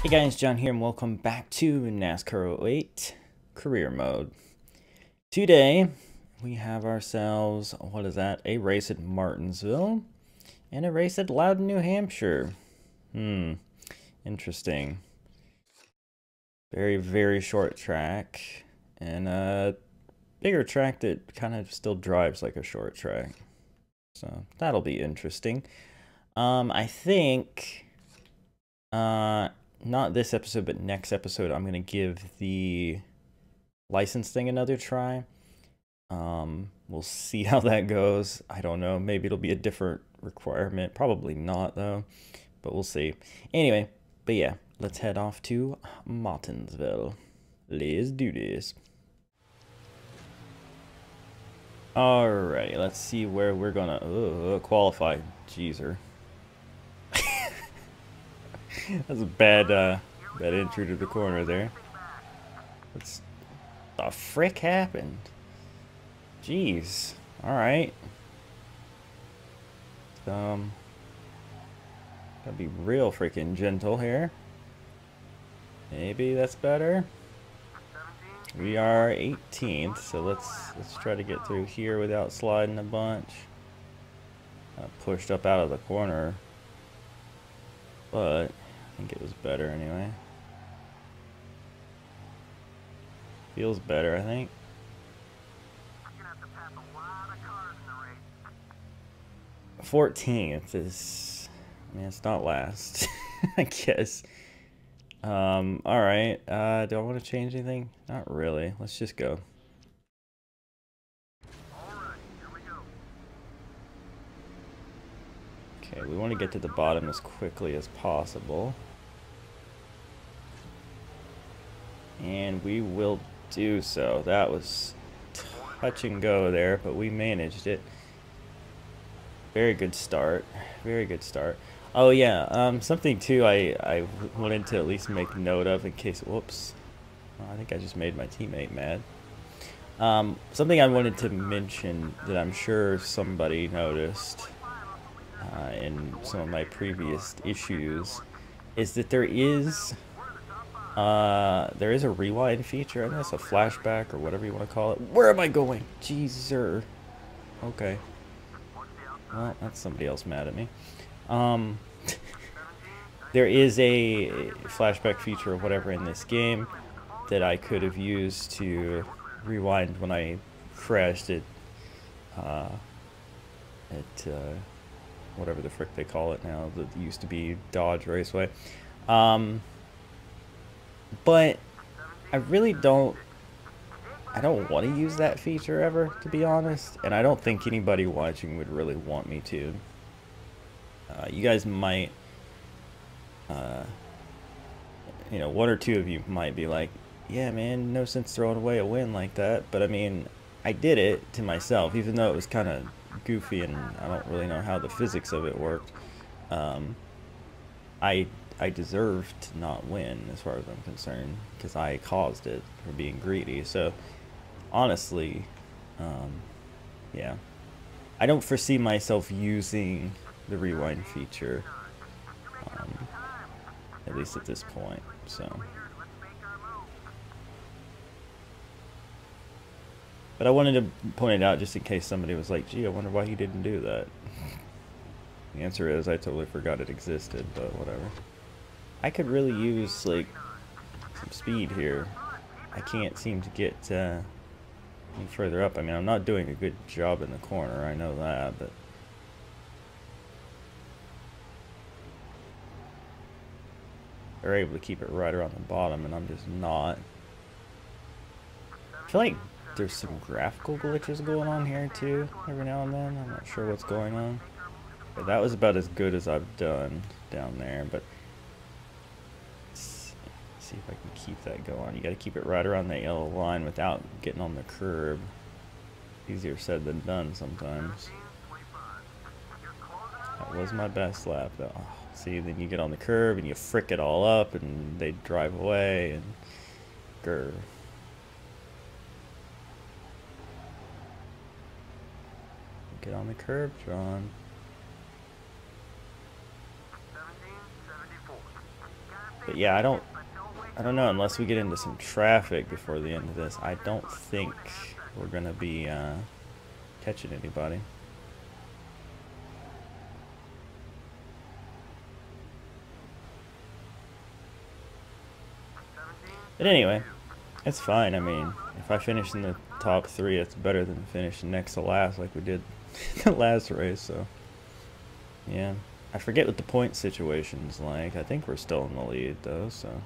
Hey guys, John here and welcome back to NASCAR 08 Career Mode. Today, we have ourselves, what is that? A race at Martinsville and a race at Loudon, New Hampshire. Interesting. Very, very short track and a bigger track that kind of still drives like a short track. So, that'll be interesting. I think, not this episode, but next episode, I'm going to give the license thing another try. We'll see how that goes. I don't know. Maybe it'll be a different requirement. Probably not, though. But we'll see. Anyway, but yeah, let's head off to Martinsville. Let's do this. Alrighty, let's see where we're gonna qualify. Jeezer. That's a bad entry to the corner there. What's the frick happened? Jeez. Alright. Gotta be real freaking gentle here. Maybe that's better. We are 18th, so let's try to get through here without sliding a bunch. Pushed up out of the corner, but I think it was better anyway. Feels better, I think. 14th is, I mean, it's not last, I guess. Alright, do I want to change anything? Not really. Let's just go. Okay, we want to get to the bottom as quickly as possible. And we will do so. That was touch and go there, but we managed it. Very good start. Very good start. Oh yeah, something too I wanted to at least make note of in case, whoops. Oh, I think I just made my teammate mad. Something I wanted to mention that I'm sure somebody noticed in some of my previous issues is that there is a rewind feature. I guess a flashback or whatever you want to call it. Where am I going? Jeezer. Okay. Well, that's somebody else mad at me. There is a flashback feature or whatever in this game that I could have used to rewind when I crashed at whatever the frick they call it now, that used to be Dodge Raceway. But I really don't want to use that feature ever, to be honest, and I don't think anybody watching would really want me to. You guys might, you know, one or two of you might be like, yeah, man, no sense throwing away a win like that. But I mean, I did it to myself, even though it was kind of goofy and I don't really know how the physics of it worked. I deserved to not win as far as I'm concerned, because I caused it for being greedy. So honestly, yeah, I don't foresee myself using the rewind feature, at least at this point. So, but I wanted to point it out just in case somebody was like, gee, I wonder why he didn't do that. The answer is I totally forgot it existed, but whatever. I could really use like some speed here. I can't seem to get any further up. I mean, I'm not doing a good job in the corner, I know that, but they're able to keep it right around the bottom, and I'm just not. I feel like there's some graphical glitches going on here too, every now and then. I'm not sure what's going on. But that was about as good as I've done down there, but let's see if I can keep that going. You gotta keep it right around that yellow line without getting on the curb. Easier said than done sometimes. That was my best lap though. Oh, see, then you get on the curb and you frick it all up and they drive away and grr. Get on the curb, John. But yeah, I don't know, unless we get into some traffic before the end of this, I don't think we're gonna be catching anybody. But anyway, it's fine. I mean, if I finish in the top 3, it's better than finishing next to last like we did the last race, so yeah. I forget what the point situation's like. I think we're still in the lead though, so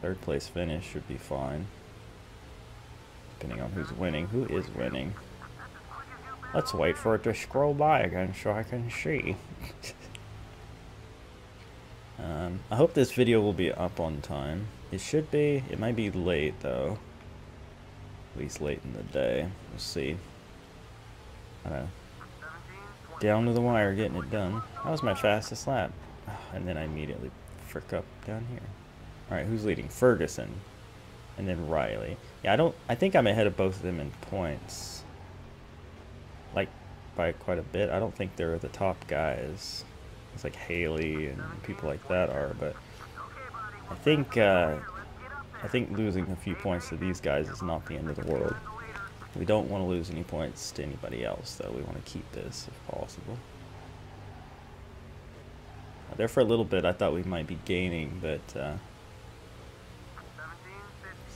3rd place finish should be fine. Depending on who's winning. Who is winning? Let's wait for it to scroll by again so I can see. I hope this video will be up on time. It should be. It might be late though. At least late in the day. We'll see. I don't know. Down to the wire, getting it done. That was my fastest lap. And then I immediately frick up down here. Alright, who's leading? Ferguson. And then Riley. Yeah, I think I'm ahead of both of them in points. Like, by quite a bit. I don't think they're the top guys. It's like Haley and people like that are, but I think losing a few points to these guys is not the end of the world. We don't want to lose any points to anybody else, though. We want to keep this if possible. There for a little bit, I thought we might be gaining, but it's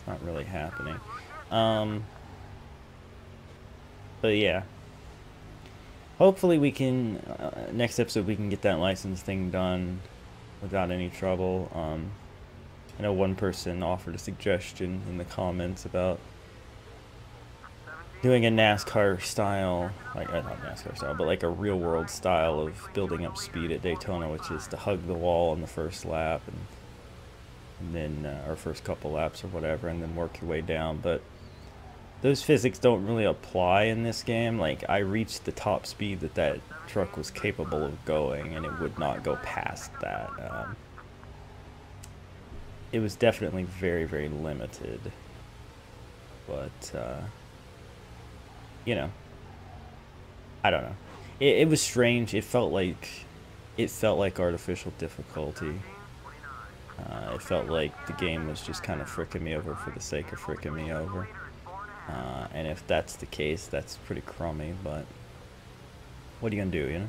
not really happening. But yeah. Hopefully we can, next episode we can get that license thing done without any trouble. I know one person offered a suggestion in the comments about doing a NASCAR style, like, not NASCAR style, but like a real world style of building up speed at Daytona, which is to hug the wall on the first lap and then, or first couple laps or whatever, and then work your way down. But those physics don't really apply in this game. Like, I reached the top speed that truck was capable of going, and it would not go past that. It was definitely very, very limited. But, you know, I don't know. It was strange. It felt like artificial difficulty. It felt like the game was just kind of fricking me over for the sake of fricking me over. And if that's the case, that's pretty crummy, but what are you gonna do, you know?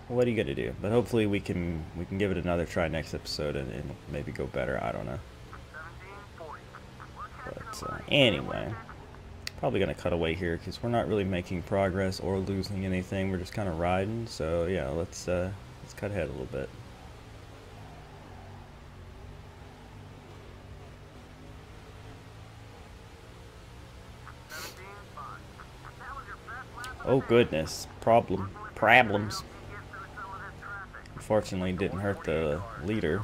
What are you gonna do? But hopefully we can give it another try next episode and maybe go better. I don't know. But anyway, probably gonna cut away here because we're not really making progress or losing anything. We're just kind of riding. So yeah, let's cut ahead a little bit. Oh goodness, problems. Unfortunately, didn't hurt the leader.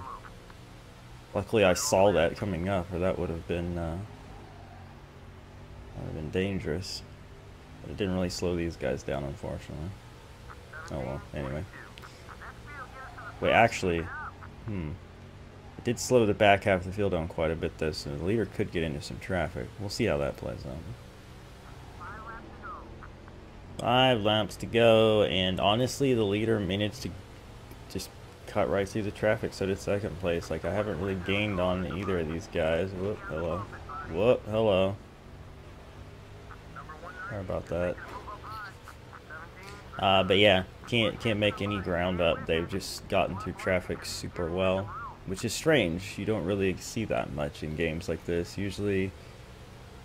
Luckily, I saw that coming up, or that would have been dangerous. But it didn't really slow these guys down, unfortunately. Oh well. Anyway, wait, actually, it did slow the back half of the field down quite a bit, though, so the leader could get into some traffic. We'll see how that plays out. 5 laps to go, and honestly, the leader managed to just cut right through the traffic, so did 2nd place. Like, I haven't really gained on either of these guys. Whoop, hello. Whoop, hello. Sorry about that. But yeah, can't make any ground up. They've just gotten through traffic super well, which is strange. You don't really see that much in games like this. Usually,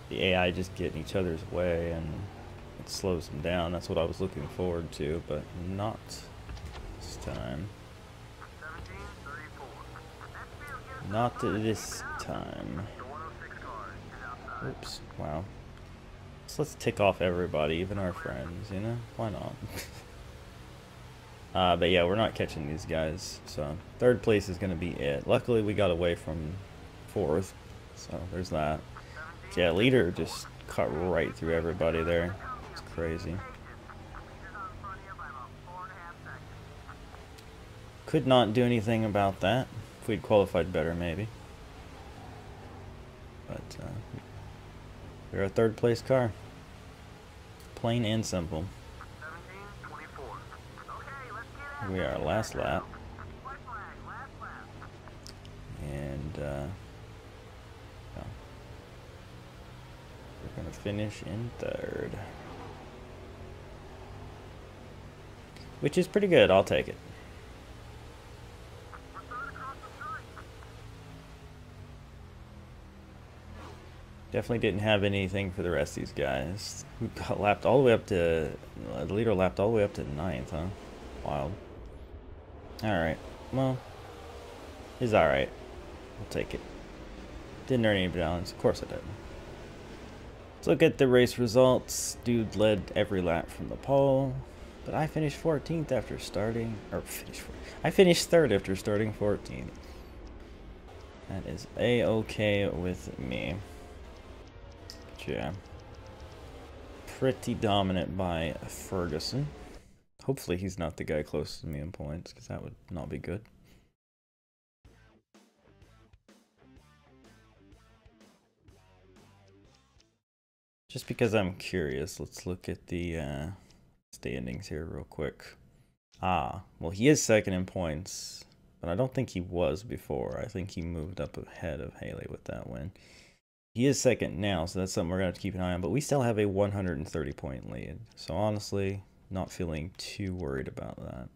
the AI just get in each other's way, and it slows them down. That's what I was looking forward to, but not this time. Not this time. Oops, wow. So let's tick off everybody, even our friends, you know? Why not? But yeah, we're not catching these guys, so 3rd place is going to be it. Luckily, we got away from 4th, so there's that. Yeah, leader just cut right through everybody there. It's crazy. Could not do anything about that. If we'd qualified better, maybe. But we're a 3rd place car. Plain and simple. We are last lap. no. We're gonna finish in third, which is pretty good. I'll take it. Definitely didn't have anything for the rest of these guys. We got lapped all the way up to, the leader lapped all the way up to 9th, huh? Wild. Alright, well, it's alright. I'll take it. Didn't earn any balance, of course I didn't. Let's look at the race results. Dude led every lap from the pole, but I finished 14th after starting, I finished 3rd after starting 14th. That is A-okay with me. Yeah, pretty dominant by Ferguson. Hopefully he's not the guy closest to me in points, because that would not be good. Just because I'm curious, let's look at the standings here real quick. Ah, well, he is second in points, but I don't think he was before. I think he moved up ahead of Haley with that win. He is second now, so that's something we're going to have to keep an eye on. But we still have a 130-point lead. So honestly, not feeling too worried about that.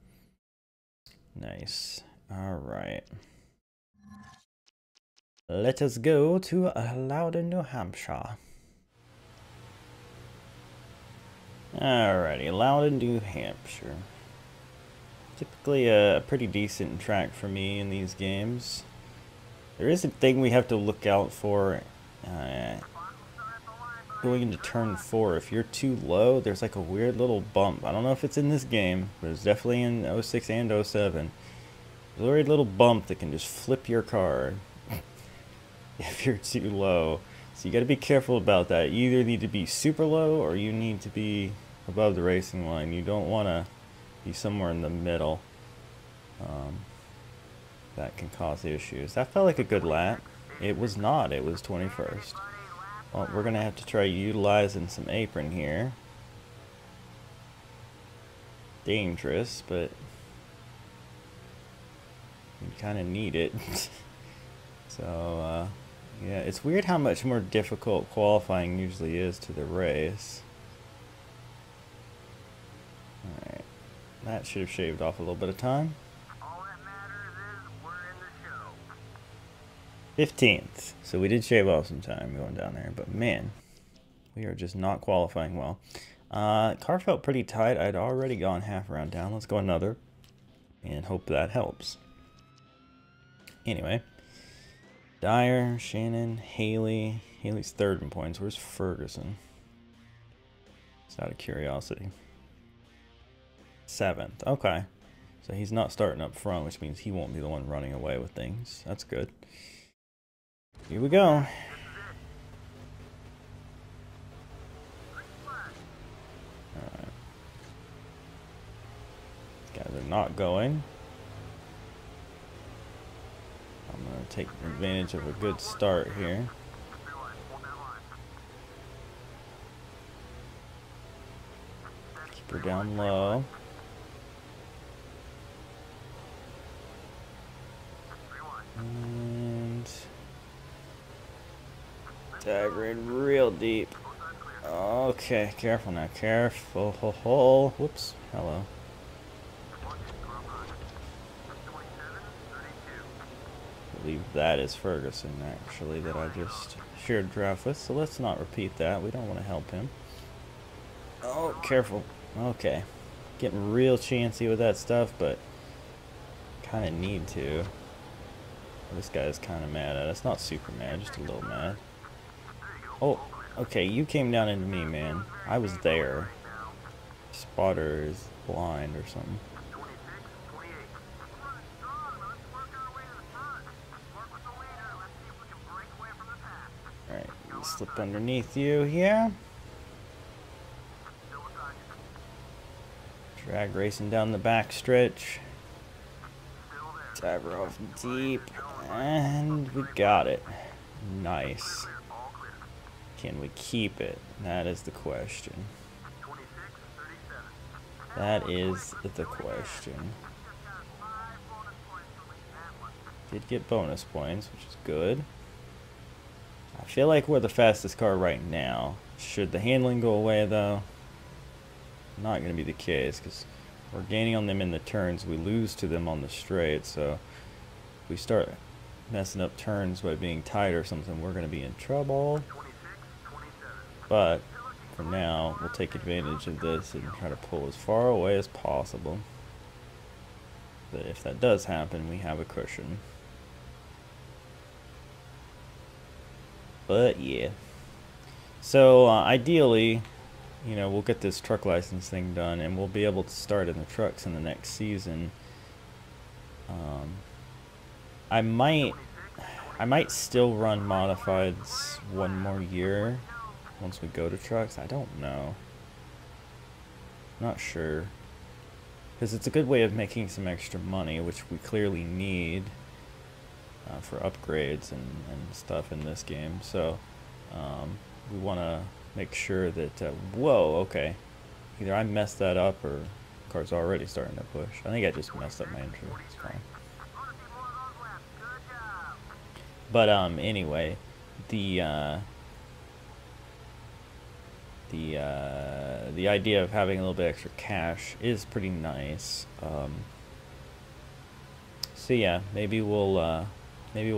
Nice. All right. Let us go to Loudon, New Hampshire. Alrighty, Loudon, New Hampshire. Typically a pretty decent track for me in these games. There is a thing we have to look out for. Going into turn 4, if you're too low, there's like a weird little bump. I don't know if it's in this game, but it's definitely in 06 and 07. There's a weird little bump that can just flip your car if you're too low. So you got to be careful about that. You either need to be super low or you need to be above the racing line. You don't want to be somewhere in the middle. That can cause issues. That felt like a good lap. It was not. It was 21st. Well, we're going to have to try utilizing some apron here. Dangerous, but we kind of need it. So, yeah, it's weird how much more difficult qualifying usually is to the race. Alright, that should have shaved off a little bit of time. 15th. So we did shave off some time going down there, but man, we are just not qualifying well. Car felt pretty tight. I'd already gone half round down. Let's go another and hope that helps. Anyway, Dyer, Shannon, Haley. Haley's 3rd in points. Where's Ferguson? Just out of curiosity. 7th. Okay. So he's not starting up front, which means he won't be the one running away with things. That's good. Here we go. Alright. These guys are not going. I'm going to take advantage of a good start here. Keep her down low. And dive in real deep. Okay, careful now, careful. Whoops, hello. I believe that is Ferguson, actually, that I just shared draft with, so let's not repeat that. We don't want to help him. Oh, careful. Okay. Getting real chancy with that stuff, but kind of need to. This guy is kind of mad at us. Not super mad, just a little mad. Oh, okay, you came down into me, man. I was there. Spotter is blind or something. Alright, slip underneath you here. Drag racing down the back stretch. Dive her off deep. And we got it. Nice. Can we keep it? That is the question. That is the question. Did get bonus points, which is good. I feel like we're the fastest car right now. Should the handling go away, though? Not going to be the case, because we're gaining on them in the turns. We lose to them on the straight, so if we start messing up turns by being tight or something, we're going to be in trouble. But for now, we'll take advantage of this and try to pull as far away as possible. But if that does happen, we have a cushion. But yeah. So ideally, you know, we'll get this truck license thing done and we'll be able to start in the trucks in the next season. I might still run modifieds one more year once we go to trucks. I don't know. Not sure. Because it's a good way of making some extra money, which we clearly need for upgrades and stuff in this game. So we want to make sure that, whoa, okay. Either I messed that up or the car's already starting to push. I think I just messed up my intro. It's fine. But anyway, the idea of having a little bit extra cash is pretty nice. So yeah, maybe we'll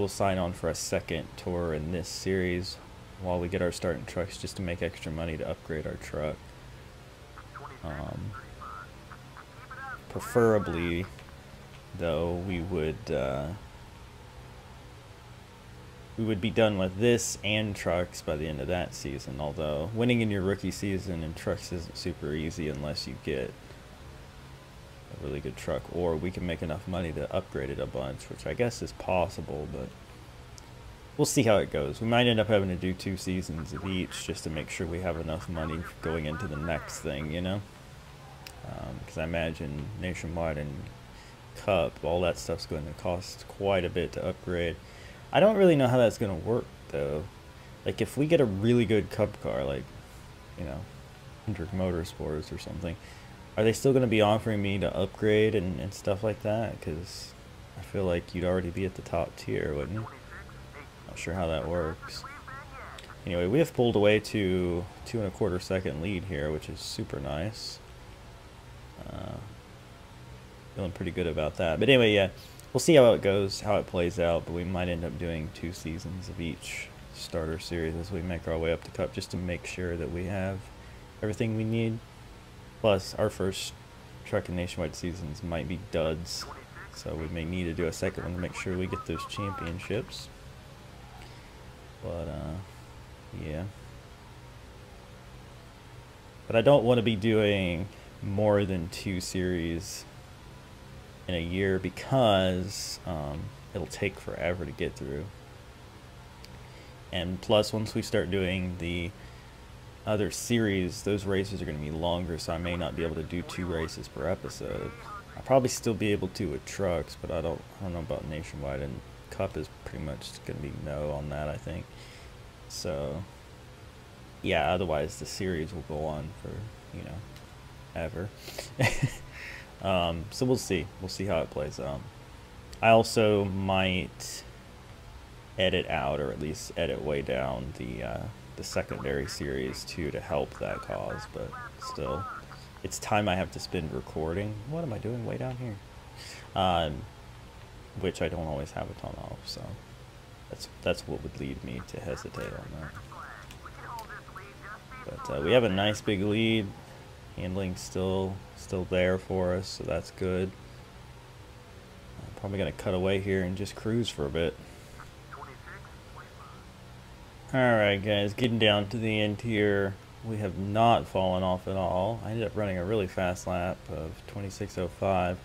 sign on for a second tour in this series while we get our start in trucks, just to make extra money to upgrade our truck. Preferably, though, we would be done with this and trucks by the end of that season, although winning in your rookie season in trucks isn't super easy unless you get a really good truck, or we can make enough money to upgrade it a bunch, which I guess is possible, but we'll see how it goes. We might end up having to do 2 seasons of each just to make sure we have enough money going into the next thing, you know? Because I imagine Nationwide and Cup, all that stuff's going to cost quite a bit to upgrade. I don't really know how that's going to work, though. Like, if we get a really good Cup car, like, you know, Hendrick Motorsports or something, are they still going to be offering me to upgrade and stuff like that? Because I feel like you'd already be at the top tier, wouldn't you? Not sure how that works. Anyway, we have pulled away to 2 1/4 second lead here, which is super nice. Feeling pretty good about that. But anyway, yeah, we'll see how it goes, how it plays out, but we might end up doing 2 seasons of each starter series as we make our way up to Cup, just to make sure that we have everything we need. Plus, our first truck and Nationwide seasons might be duds, so we may need to do a second one to make sure we get those championships. But, yeah. But I don't want to be doing more than 2 series in a year, because it'll take forever to get through. And plus, once we start doing the other series, those races are going to be longer, so I may not be able to do 2 races per episode. I'll probably still be able to with trucks, but I don't know about Nationwide, and Cup is pretty much going to be no on that, I think. So yeah, otherwise the series will go on for, you know, ever. So we'll see how it plays out. I also might edit out, or at least edit way down, the secondary series too, to help that cause, but still, it's time I have to spend recording. What am I doing way down here? Which I don't always have a ton of, so that's what would lead me to hesitate on that. But we have a nice big lead. Handling's still there for us, so that's good. I'm probably gonna cut away here and just cruise for a bit. Alright guys, getting down to the end here. We have not fallen off at all. I ended up running a really fast lap of 26:05,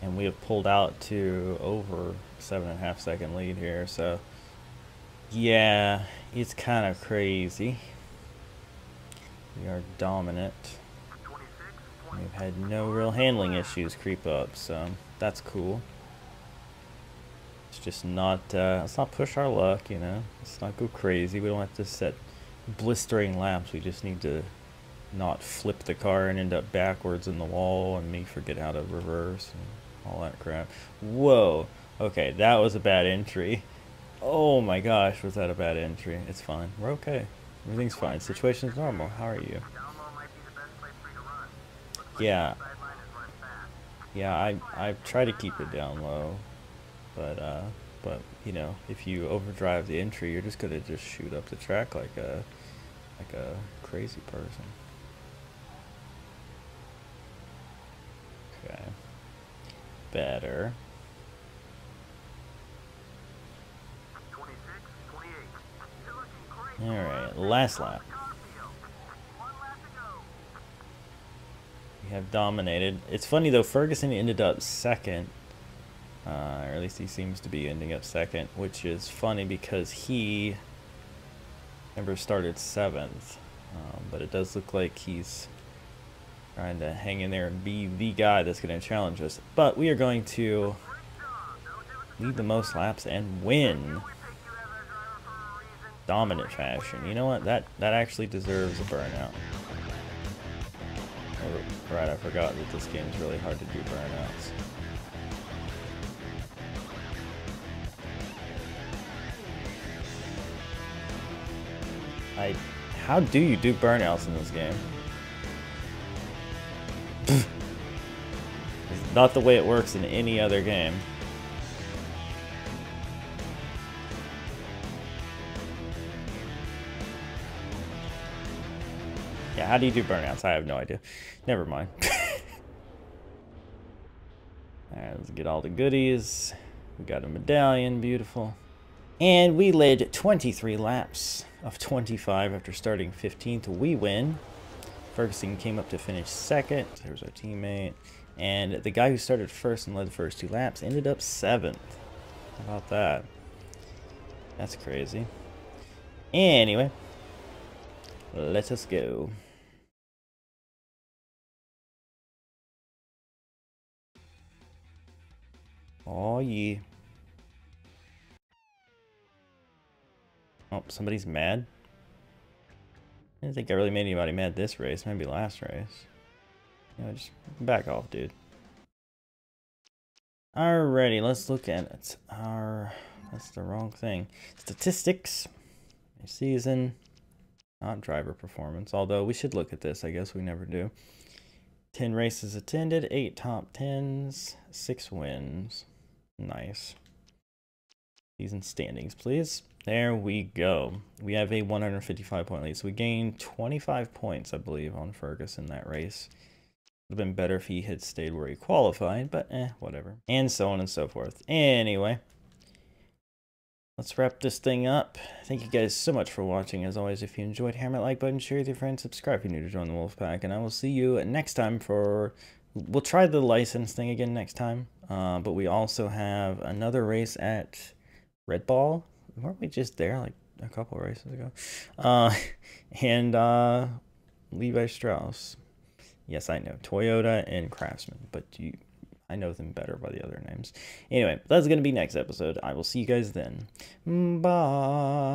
and we have pulled out to over 7.5 second lead here, so yeah, it's kind of crazy. We are dominant. We've had no real handling issues creep up, so that's cool. It's just not, let's not push our luck, you know. Let's not go crazy. We don't have to set blistering laps. We just need to not flip the car and end up backwards in the wall and me forget how to reverse and all that crap. Whoa, Okay, that was a bad entry. Oh my gosh, was that a bad entry? It's fine. We're okay. Everything's fine. Situation's normal. How are you? Yeah. Yeah, I try to keep it down low, but you know, if you overdrive the entry, you're just gonna just shoot up the track like a crazy person. Okay. Better. Alright, last lap. We have dominated. It's funny though, Ferguson ended up second. Or at least he seems to be ending up second, which is funny because he never started 7th. But it does look like he's trying to hang in there and be the guy that's going to challenge us. But we are going to lead the most laps and win. Dominant fashion. You know what? That actually deserves a burnout. Oh, right, I forgot that this game is really hard to do burnouts. How do you do burnouts in this game? It's not the way it works in any other game. Yeah, how do you do burnouts? I have no idea. Never mind. Alright, let's get all the goodies. We got a medallion, beautiful. And we led 23 laps of 25 after starting 15th. We win. Ferguson came up to finish second. There's our teammate. And the guy who started first and led the first 2 laps ended up 7th. How about that? That's crazy. Anyway, let us go. Oh yeah. Oh, somebody's mad? I didn't think I really made anybody mad this race. Maybe last race. You know, just back off, dude. Alrighty, let's look at our... That's the wrong thing. Statistics. Season. Not driver performance. Although we should look at this. I guess we never do. 10 races attended. 8 top 10s. 6 wins. Nice. Season standings, please. There we go. We have a 155-point lead. So we gained 25 points, I believe, on Ferguson in that race. Would have been better if he had stayed where he qualified, but whatever. And so on and so forth. Anyway, let's wrap this thing up. Thank you guys so much for watching. As always, if you enjoyed, hammer that like button, share with your friends, subscribe if you're new to join the Wolf Pack, and I will see you next time for... We'll try the license thing again next time, but we also have another race at Red Ball. Weren't we just there like a couple races ago? And Levi Strauss. Yes, I know. Toyota and Craftsman, but I know them better by the other names. Anyway, that's going to be next episode. I will see you guys then. Bye.